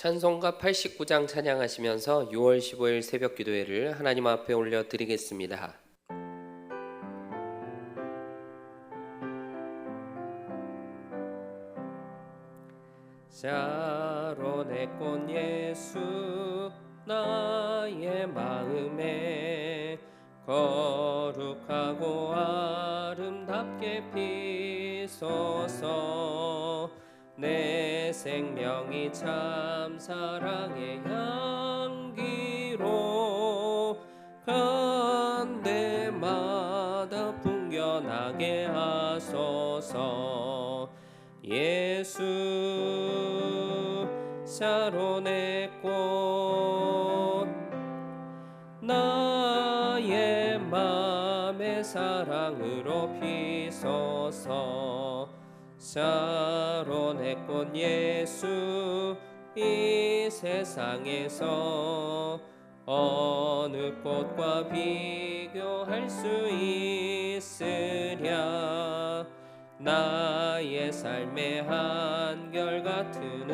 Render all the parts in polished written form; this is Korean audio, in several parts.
찬송가 89장 찬양하시면서 6월 15일 새벽 기도회를 하나님 앞에 올려드리겠습니다. 샤론의 꽃 예수 나의 마음에 거룩하고 아름답게 피소서. 내 생명이 참 사랑의 향기로 간데마다 풍겨나게 하소서. 예수 샤론의 꽃 나의 맘의 사랑으로 피소서. 샤론의 꽃 예수 이 세상에서 어느 꽃과 비교할 수 있으랴. 나의 삶의 한결같은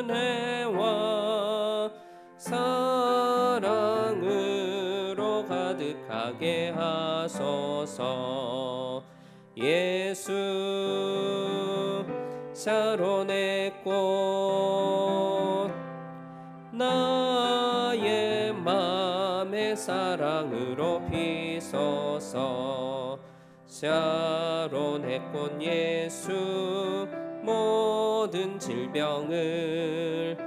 은혜와 사랑으로 가득하게 하소서. 예수 샤론의 꽃 나의 맘의 사랑으로 피소서. 샤론의 꽃 예수 모든 질병을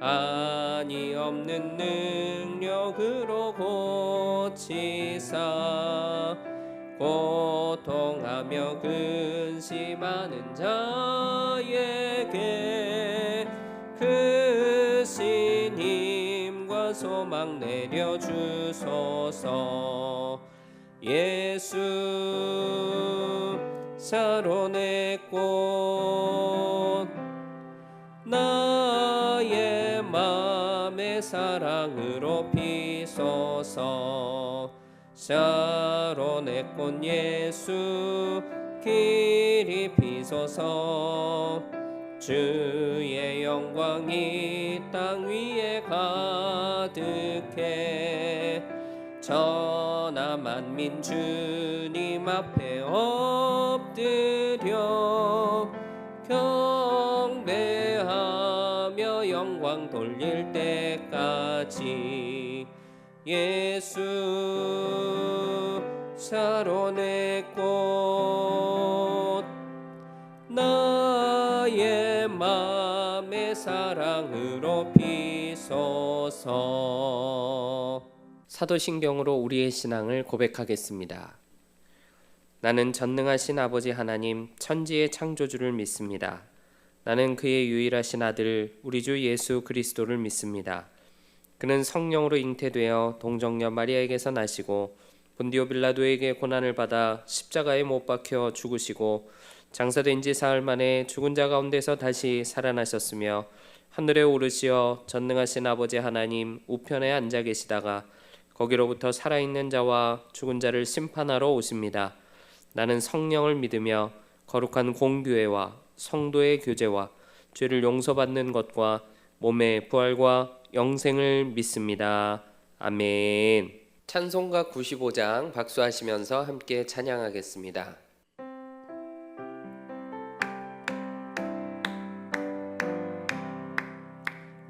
한이 없는 능력으로 고치사 고통하며 근심하는 자에게 크신 힘과 소망 내려주소서. 예수 샤론의 꽃 나의 맘의 사랑으로 피소서. 샤론의 꽃 예수 길이 피소서. 주의 영광이 땅 위에 가득해 천하 만민 주님 앞에 엎드려 경배하며 영광 돌릴 때까지. 예수 샤론의 꽃 나의 맘의 사랑으로 피소서. 사도신경으로 우리의 신앙을 고백하겠습니다. 나는 전능하신 아버지 하나님 천지의 창조주를 믿습니다. 나는 그의 유일하신 아들 우리 주 예수 그리스도를 믿습니다. 그는 성령으로 잉태되어 동정녀 마리아에게서 나시고 본디오 빌라도에게 고난을 받아 십자가에 못 박혀 죽으시고 장사된 지 사흘 만에 죽은 자 가운데서 다시 살아나셨으며 하늘에 오르시어 전능하신 아버지 하나님 우편에 앉아 계시다가 거기로부터 살아있는 자와 죽은 자를 심판하러 오십니다. 나는 성령을 믿으며 거룩한 공교회와 성도의 교제와 죄를 용서받는 것과 몸의 부활과 영생을 믿습니다. 아멘. 찬송가 95장 박수하시면서 함께 찬양하겠습니다.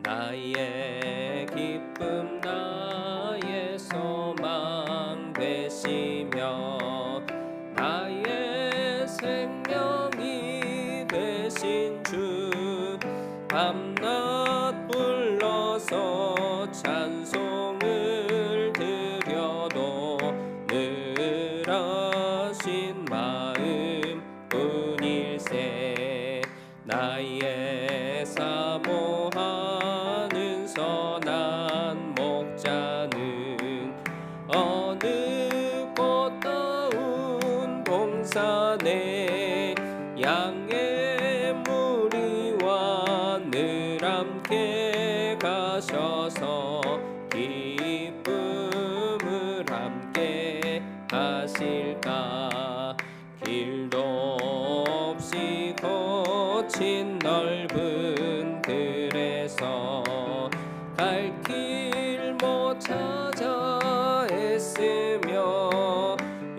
나의 기쁨 나의 소망 되시며 나의 생명이 되신 주 밤낮 불러서 찬송을 드려도 늘 하신 마음 뿐일세. 나의 사모하는 선한 목자는 어느 꽃다운 동산에 양의 무리와 늘 함께 가셔서 기쁨을 함께 하실까. 길도 없이 거친 넓은 들에서 갈 길 못 찾아 애쓰며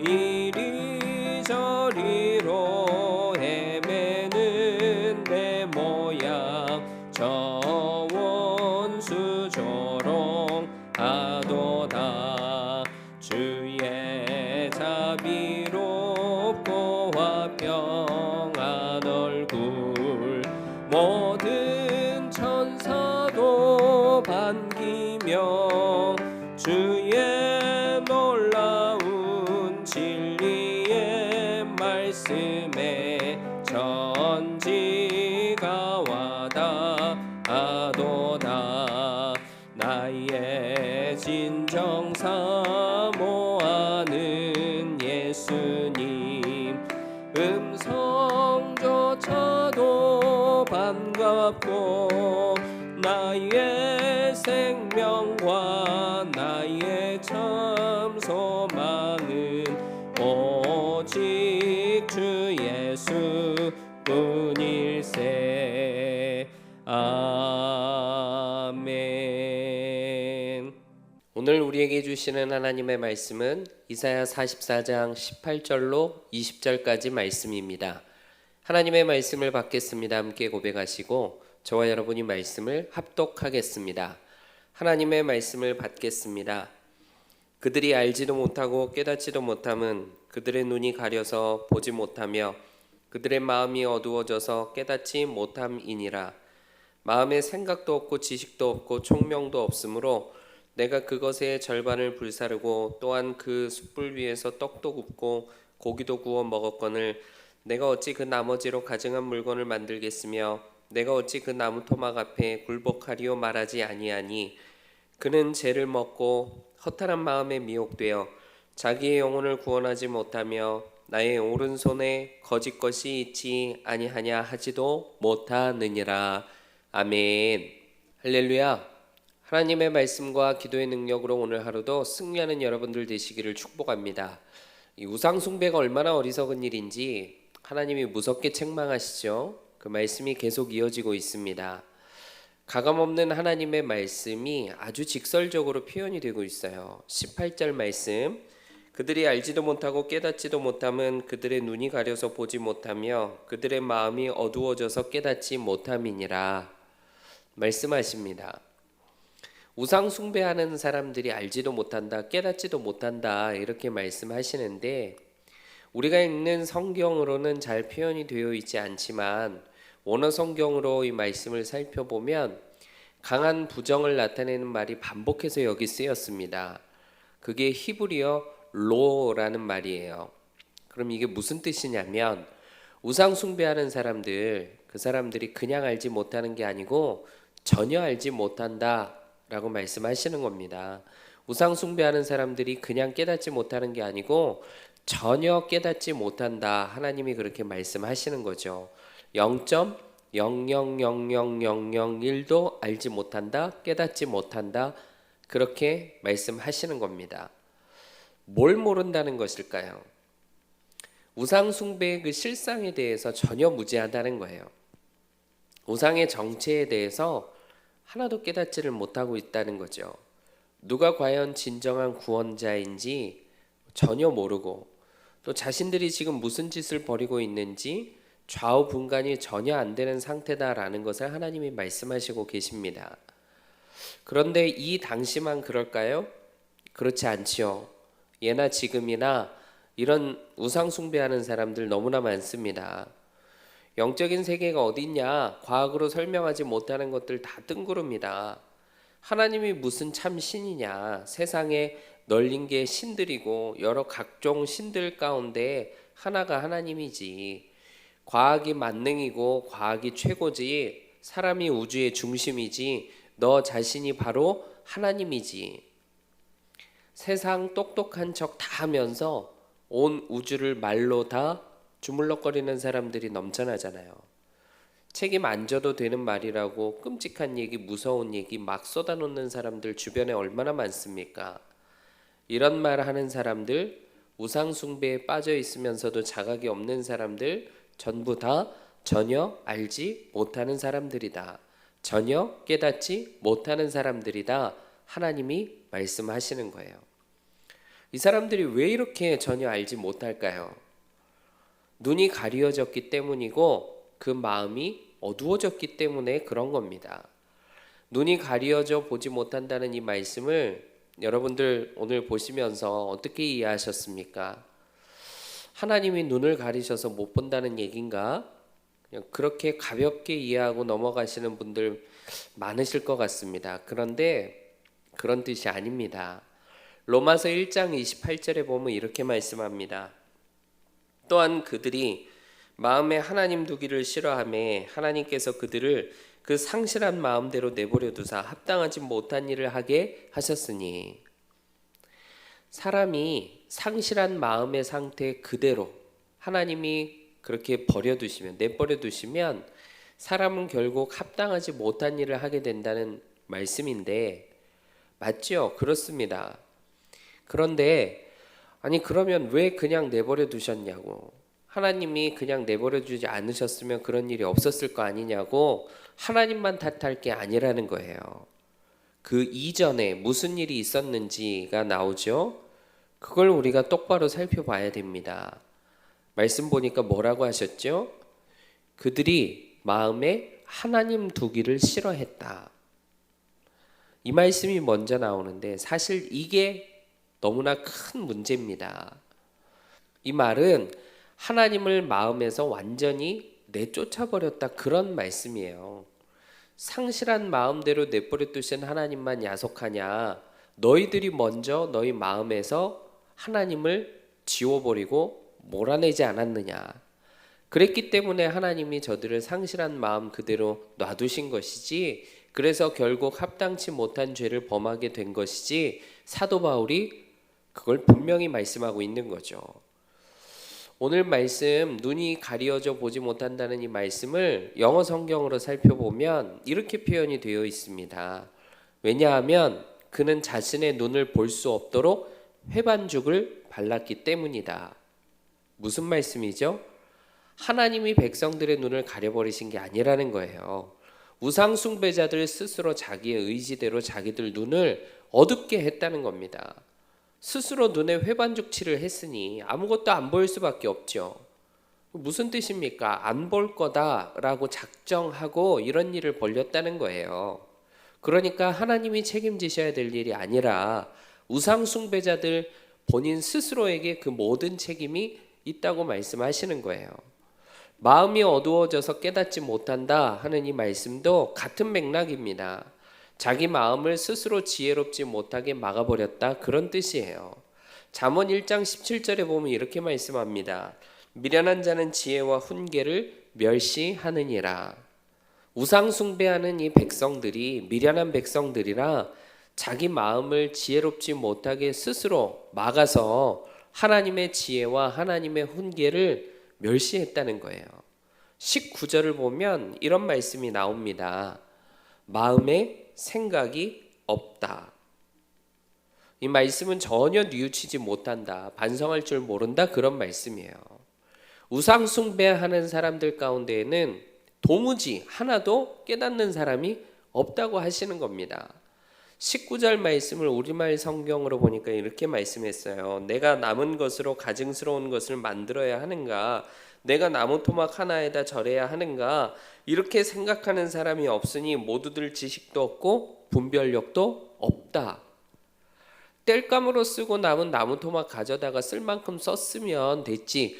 이리저리로 헤매는 내 모양 저 원수 조롱하도다. 주의 자비롭고 화평한 얼굴 모든 천사도 반기며 주의 놀라운 진리의 말씀에 천지가 와닿아도다. 나의 진정 사모하는 예수님 음성조차도 반갑고 나의 생명과 나의 참 소망은 오직 주 예수뿐일세. 아멘. 오늘 우리에게 주시는 하나님의 말씀은 이사야 44장 18절로 20절까지 말씀입니다. 하나님의 말씀을 받겠습니다. 함께 고백하시고 저와 여러분이 말씀을 합독하겠습니다. 하나님의 말씀을 받겠습니다. 그들이 알지도 못하고 깨닫지도 못함은 그들의 눈이 가려서 보지 못하며 그들의 마음이 어두워져서 깨닫지 못함이니라. 마음에 생각도 없고 지식도 없고 총명도 없으므로 내가 그것의 절반을 불사르고 또한 그 숯불 위에서 떡도 굽고 고기도 구워 먹었거늘 내가 어찌 그 나머지로 가증한 물건을 만들겠으며 내가 어찌 그 나무 토막 앞에 굴복하리요 말하지 아니하니. 그는 죄를 먹고 허탈한 마음에 미혹되어 자기의 영혼을 구원하지 못하며 나의 오른손에 거짓 것이 있지 아니하냐 하지도 못하느니라. 아멘. 할렐루야. 하나님의 말씀과 기도의 능력으로 오늘 하루도 승리하는 여러분들 되시기를 축복합니다. 이 우상 숭배가 얼마나 어리석은 일인지 하나님이 무섭게 책망하시죠. 그 말씀이 계속 이어지고 있습니다. 가감없는 하나님의 말씀이 아주 직설적으로 표현이 되고 있어요. 18절 말씀, 그들이 알지도 못하고 깨닫지도 못함은 그들의 눈이 가려서 보지 못하며 그들의 마음이 어두워져서 깨닫지 못함이니라 말씀하십니다. 우상 숭배하는 사람들이 알지도 못한다, 깨닫지도 못한다 이렇게 말씀하시는데 우리가 읽는 성경으로는 잘 표현이 되어 있지 않지만 원어 성경으로 이 말씀을 살펴보면 강한 부정을 나타내는 말이 반복해서 여기 쓰였습니다. 그게 히브리어 로라는 말이에요. 그럼 이게 무슨 뜻이냐면 우상 숭배하는 사람들, 그 사람들이 그냥 알지 못하는 게 아니고 전혀 알지 못한다 라고 말씀하시는 겁니다. 우상 숭배하는 사람들이 그냥 깨닫지 못하는 게 아니고 전혀 깨닫지 못한다. 하나님이 그렇게 말씀하시는 거죠. 0.000001도 알지 못한다, 깨닫지 못한다 그렇게 말씀하시는 겁니다. 뭘 모른다는 것일까요? 우상 숭배의 그 실상에 대해서 전혀 무지하다는 거예요. 우상의 정체에 대해서 하나도 깨닫지를 못하고 있다는 거죠. 누가 과연 진정한 구원자인지 전혀 모르고 또 자신들이 지금 무슨 짓을 벌이고 있는지 좌우분간이 전혀 안 되는 상태다라는 것을 하나님이 말씀하시고 계십니다. 그런데 이 당시만 그럴까요? 그렇지 않지요. 예나 지금이나 이런 우상 숭배하는 사람들 너무나 많습니다. 영적인 세계가 어디 있냐? 과학으로 설명하지 못하는 것들 다 뜬구릅니다. 하나님이 무슨 참 신이냐? 세상에 널린 게 신들이고 여러 각종 신들 가운데 하나가 하나님이지. 과학이 만능이고 과학이 최고지. 사람이 우주의 중심이지. 너 자신이 바로 하나님이지. 세상 똑똑한 척 다 하면서 온 우주를 말로 다 주물럭거리는 사람들이 넘쳐나잖아요. 책임 안 져도 되는 말이라고 끔찍한 얘기, 무서운 얘기 막 쏟아놓는 사람들 주변에 얼마나 많습니까? 이런 말 하는 사람들, 우상 숭배에 빠져 있으면서도 자각이 없는 사람들 전부 다 전혀 알지 못하는 사람들이다. 전혀 깨닫지 못하는 사람들이다. 하나님이 말씀하시는 거예요. 이 사람들이 왜 이렇게 전혀 알지 못할까요? 눈이 가리워졌기 때문이고 그 마음이 어두워졌기 때문에 그런 겁니다. 눈이 가리워져 보지 못한다는 이 말씀을 여러분들 오늘 보시면서 어떻게 이해하셨습니까? 하나님이 눈을 가리셔서 못 본다는 얘기인가? 그냥 그렇게 가볍게 이해하고 넘어가시는 분들 많으실 것 같습니다. 그런데 그런 뜻이 아닙니다. 로마서 1장 28절에 보면 이렇게 말씀합니다. 또한 그들이 마음에 하나님 두기를 싫어하매 하나님께서 그들을 그 상실한 마음대로 내버려 두사 합당하지 못한 일을 하게 하셨으니, 사람이 상실한 마음의 상태 그대로 하나님이 그렇게 버려두시면, 내버려 두시면 사람은 결국 합당하지 못한 일을 하게 된다는 말씀인데, 맞죠? 그렇습니다. 그런데 아니 그러면 왜 그냥 내버려 두셨냐고, 하나님이 그냥 내버려 두지 않으셨으면 그런 일이 없었을 거 아니냐고 하나님만 탓할 게 아니라는 거예요. 그 이전에 무슨 일이 있었는지가 나오죠. 그걸 우리가 똑바로 살펴봐야 됩니다. 말씀 보니까 뭐라고 하셨죠? 그들이 마음에 하나님 두기를 싫어했다. 이 말씀이 먼저 나오는데 사실 이게 너무나 큰 문제입니다. 이 말은 하나님을 마음에서 완전히 내쫓아버렸다, 그런 말씀이에요. 상실한 마음대로 내버려 두신 하나님만 야속하냐? 너희들이 먼저 너희 마음에서 하나님을 지워버리고 몰아내지 않았느냐? 그랬기 때문에 하나님이 저들을 상실한 마음 그대로 놔두신 것이지, 그래서 결국 합당치 못한 죄를 범하게 된 것이지, 사도 바울이 그걸 분명히 말씀하고 있는 거죠. 오늘 말씀, 눈이 가리워져 보지 못한다는 이 말씀을 영어 성경으로 살펴보면 이렇게 표현이 되어 있습니다. 왜냐하면 그는 자신의 눈을 볼 수 없도록 회반죽을 발랐기 때문이다. 무슨 말씀이죠? 하나님이 백성들의 눈을 가려버리신 게 아니라는 거예요. 우상 숭배자들 스스로 자기의 의지대로 자기들 눈을 어둡게 했다는 겁니다. 스스로 눈에 회반죽 칠을 했으니 아무것도 안 보일 수밖에 없죠. 무슨 뜻입니까? 안 볼 거다라고 작정하고 이런 일을 벌였다는 거예요. 그러니까 하나님이 책임지셔야 될 일이 아니라 우상 숭배자들 본인 스스로에게 그 모든 책임이 있다고 말씀하시는 거예요. 마음이 어두워져서 깨닫지 못한다 하는 이 말씀도 같은 맥락입니다. 자기 마음을 스스로 지혜롭지 못하게 막아버렸다, 그런 뜻이에요. 잠언 1장 17절에 보면 이렇게 말씀합니다. 미련한 자는 지혜와 훈계를 멸시하느니라. 우상 숭배하는 이 백성들이 미련한 백성들이라 자기 마음을 지혜롭지 못하게 스스로 막아서 하나님의 지혜와 하나님의 훈계를 멸시했다는 거예요. 19절을 보면 이런 말씀이 나옵니다. 마음에 생각이 없다. 이 말씀은 전혀 뉘우치지 못한다, 반성할 줄 모른다, 그런 말씀이에요. 우상 숭배하는 사람들 가운데에는 도무지 하나도 깨닫는 사람이 없다고 하시는 겁니다. 19절 말씀을 우리말 성경으로 보니까 이렇게 말씀했어요. 내가 남은 것으로 가증스러운 것을 만들어야 하는가? 내가 나무 토막 하나에다 절해야 하는가? 이렇게 생각하는 사람이 없으니 모두들 지식도 없고 분별력도 없다. 땔감으로 쓰고 남은 나무 토막 가져다가 쓸 만큼 썼으면 됐지,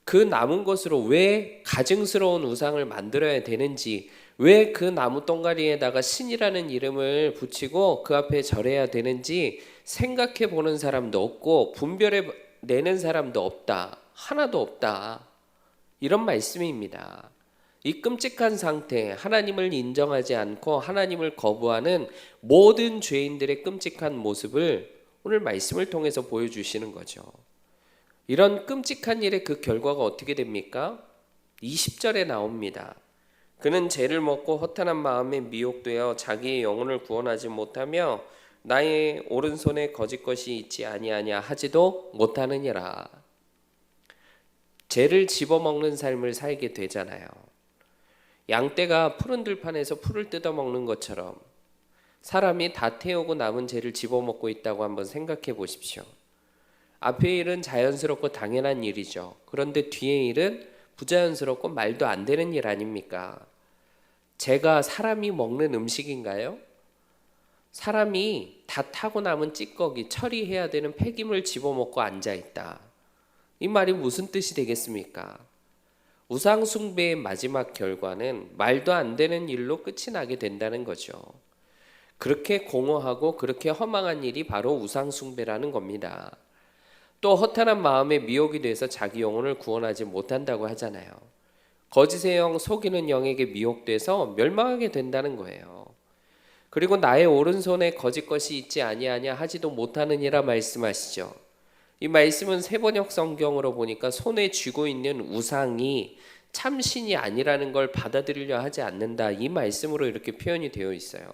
그 남은 것으로 왜 가증스러운 우상을 만들어야 되는지, 왜 그 나무 동가리에다가 신이라는 이름을 붙이고 그 앞에 절해야 되는지 생각해 보는 사람도 없고 분별해 내는 사람도 없다. 하나도 없다. 이런 말씀입니다. 이 끔찍한 상태, 하나님을 인정하지 않고 하나님을 거부하는 모든 죄인들의 끔찍한 모습을 오늘 말씀을 통해서 보여주시는 거죠. 이런 끔찍한 일의 그 결과가 어떻게 됩니까? 20절에 나옵니다. 그는 죄를 먹고 허탄한 마음에 미혹되어 자기의 영혼을 구원하지 못하며 나의 오른손에 거짓것이 있지 아니하냐 하지도 못하느니라. 죄를 집어먹는 삶을 살게 되잖아요. 양떼가 푸른 들판에서 풀을 뜯어먹는 것처럼 사람이 다 태우고 남은 죄를 집어먹고 있다고 한번 생각해 보십시오. 앞의 일은 자연스럽고 당연한 일이죠. 그런데 뒤의 일은 부자연스럽고 말도 안 되는 일 아닙니까? 죄가 사람이 먹는 음식인가요? 사람이 다 타고 남은 찌꺼기, 처리해야 되는 폐기물 집어먹고 앉아있다. 이 말이 무슨 뜻이 되겠습니까? 우상숭배의 마지막 결과는 말도 안 되는 일로 끝이 나게 된다는 거죠. 그렇게 공허하고 그렇게 허망한 일이 바로 우상숭배라는 겁니다. 또 허탄한 마음에 미혹이 돼서 자기 영혼을 구원하지 못한다고 하잖아요. 거짓의 영, 속이는 영에게 미혹돼서 멸망하게 된다는 거예요. 그리고 나의 오른손에 거짓 것이 있지 아니하냐 하지도 못하느니라 말씀하시죠. 이 말씀은 세번역 성경으로 보니까 손에 쥐고 있는 우상이 참신이 아니라는 걸 받아들이려 하지 않는다, 이 말씀으로 이렇게 표현이 되어 있어요.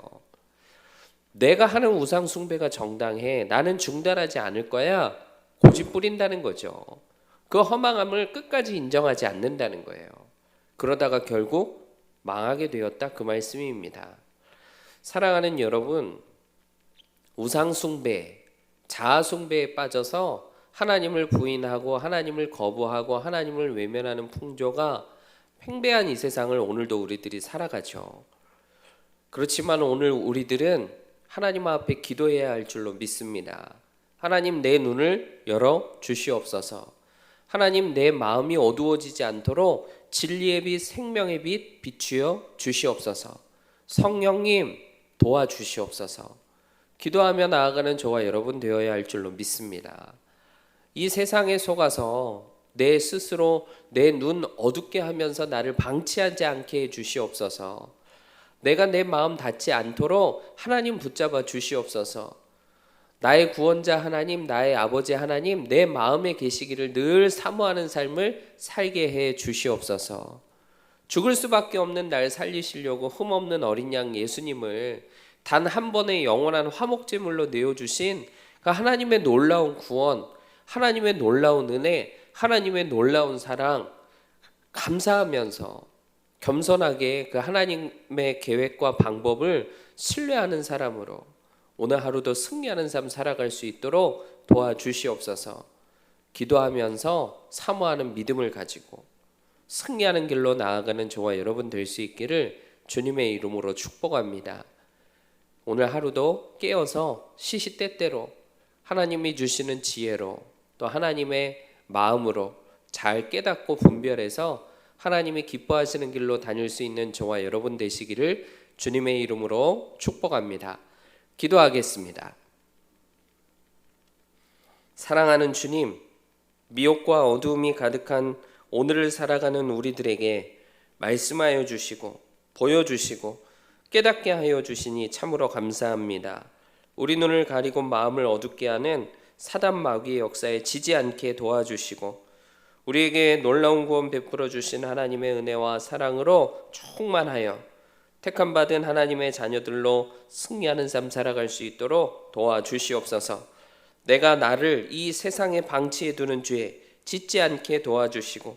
내가 하는 우상 숭배가 정당해, 나는 중단하지 않을 거야, 고집 부린다는 거죠. 그 허망함을 끝까지 인정하지 않는다는 거예요. 그러다가 결국 망하게 되었다, 그 말씀입니다. 사랑하는 여러분, 우상 숭배, 자아 숭배에 빠져서 하나님을 부인하고 하나님을 거부하고 하나님을 외면하는 풍조가 팽배한 이 세상을 오늘도 우리들이 살아가죠. 그렇지만 오늘 우리들은 하나님 앞에 기도해야 할 줄로 믿습니다. 하나님, 내 눈을 열어 주시옵소서. 하나님, 내 마음이 어두워지지 않도록 진리의 빛, 생명의 빛 비추어 주시옵소서. 성령님, 도와주시옵소서. 기도하며 나아가는 저와 여러분 되어야 할 줄로 믿습니다. 이 세상에 속아서 내 스스로 내 눈 어둡게 하면서 나를 방치하지 않게 해 주시옵소서. 내가 내 마음 닫지 않도록 하나님 붙잡아 주시옵소서. 나의 구원자 하나님, 나의 아버지 하나님, 내 마음에 계시기를 늘 사모하는 삶을 살게 해 주시옵소서. 죽을 수밖에 없는 날 살리시려고 흠없는 어린 양 예수님을 단 한 번의 영원한 화목제물로 내어주신 그 하나님의 놀라운 구원, 하나님의 놀라운 은혜, 하나님의 놀라운 사랑 감사하면서 겸손하게 그 하나님의 계획과 방법을 신뢰하는 사람으로 오늘 하루도 승리하는 삶 살아갈 수 있도록 도와주시옵소서. 기도하면서 사모하는 믿음을 가지고 승리하는 길로 나아가는 저와 여러분 될 수 있기를 주님의 이름으로 축복합니다. 오늘 하루도 깨어서 시시때때로 하나님이 주시는 지혜로 또 하나님의 마음으로 잘 깨닫고 분별해서 하나님이 기뻐하시는 길로 다닐 수 있는 저와 여러분 되시기를 주님의 이름으로 축복합니다. 기도하겠습니다. 사랑하는 주님, 미혹과 어두움이 가득한 오늘을 살아가는 우리들에게 말씀하여 주시고 보여주시고 깨닫게 하여 주시니 참으로 감사합니다. 우리 눈을 가리고 마음을 어둡게 하는 사단 마귀의 역사에 지지 않게 도와주시고 우리에게 놀라운 구원 베풀어 주신 하나님의 은혜와 사랑으로 충만하여 택함받은 하나님의 자녀들로 승리하는 삶 살아갈 수 있도록 도와주시옵소서. 내가 나를 이 세상에 방치해 두는 죄에 짓지 않게 도와주시고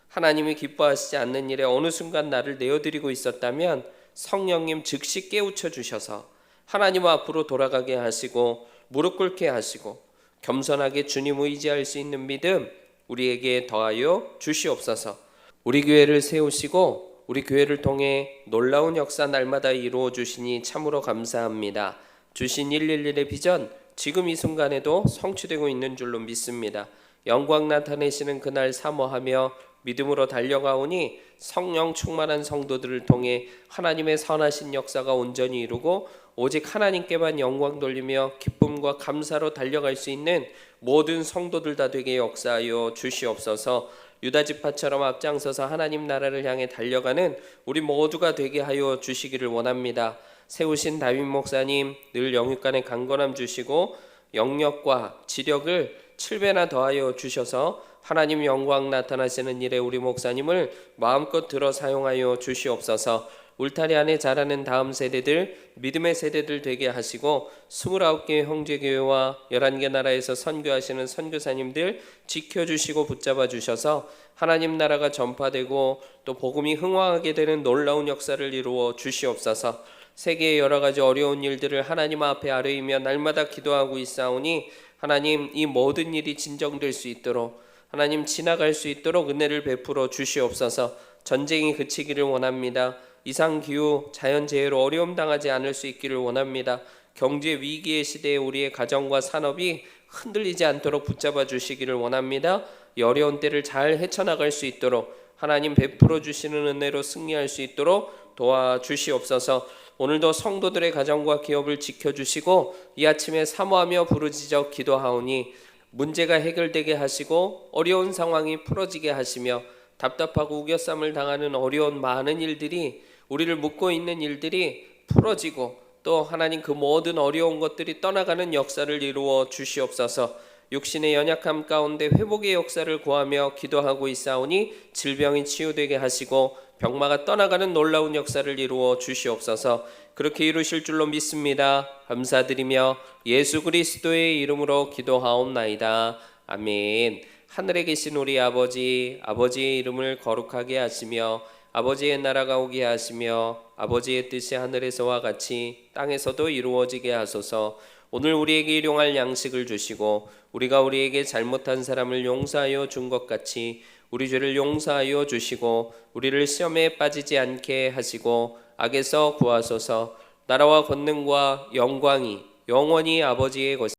하나님이 기뻐하시지 않는 일에 어느 순간 나를 내어드리고 있었다면 성령님 즉시 깨우쳐 주셔서 하나님 앞으로 돌아가게 하시고 무릎 꿇게 하시고 겸손하게 주님 의지할 수 있는 믿음 우리에게 더하여 주시옵소서. 우리 교회를 세우시고 우리 교회를 통해 놀라운 역사 날마다 이루어 주시니 참으로 감사합니다. 주신 111의 비전 지금 이 순간에도 성취되고 있는 줄로 믿습니다. 영광 나타내시는 그날 사모하며 믿음으로 달려가오니 성령 충만한 성도들을 통해 하나님의 선하신 역사가 온전히 이루고 오직 하나님께만 영광 돌리며 기쁨과 감사로 달려갈 수 있는 모든 성도들 다 되게 역사하여 주시옵소서. 유다 지파처럼 앞장서서 하나님 나라를 향해 달려가는 우리 모두가 되게 하여 주시기를 원합니다. 세우신 다윗 목사님 늘 영육간에 강건함 주시고 영력과 지력을 7배나 더하여 주셔서 하나님 영광 나타나시는 일에 우리 목사님을 마음껏 들어 사용하여 주시옵소서. 울타리 안에 자라는 다음 세대들, 믿음의 세대들 되게 하시고 29개 형제교회와 11개 나라에서 선교하시는 선교사님들 지켜주시고 붙잡아 주셔서 하나님 나라가 전파되고 또 복음이 흥왕하게 되는 놀라운 역사를 이루어 주시옵소서. 세계의 여러 가지 어려운 일들을 하나님 앞에 아뢰이며 날마다 기도하고 있사오니 하나님 이 모든 일이 진정될 수 있도록 하나님 지나갈 수 있도록 은혜를 베풀어 주시옵소서. 전쟁이 그치기를 원합니다. 이상기후 자연재해로 어려움 당하지 않을 수 있기를 원합니다. 경제 위기의 시대에 우리의 가정과 산업이 흔들리지 않도록 붙잡아 주시기를 원합니다. 이 어려운 때를 잘 헤쳐나갈 수 있도록 하나님 베풀어 주시는 은혜로 승리할 수 있도록 도와주시옵소서. 오늘도 성도들의 가정과 기업을 지켜주시고 이 아침에 사모하며 부르짖어 기도하오니 문제가 해결되게 하시고 어려운 상황이 풀어지게 하시며 답답하고 우겨쌈을 당하는 어려운 많은 일들이 우리를 묶고 있는 일들이 풀어지고 또 하나님 그 모든 어려운 것들이 떠나가는 역사를 이루어 주시옵소서. 육신의 연약함 가운데 회복의 역사를 구하며 기도하고 있사오니 질병이 치유되게 하시고 병마가 떠나가는 놀라운 역사를 이루어 주시옵소서. 그렇게 이루실 줄로 믿습니다. 감사드리며 예수 그리스도의 이름으로 기도하옵나이다. 아멘. 하늘에 계신 우리 아버지, 아버지의 이름을 거룩하게 하시며 아버지의 나라가 오게 하시며 아버지의 뜻이 하늘에서와 같이 땅에서도 이루어지게 하소서. 오늘 우리에게 일용할 양식을 주시고 우리가 우리에게 잘못한 사람을 용서하여 준 것 같이 우리 죄를 용서하여 주시고 우리를 시험에 빠지지 않게 하시고 악에서 구하소서. 나라와 권능과 영광이 영원히 아버지의 것입니다.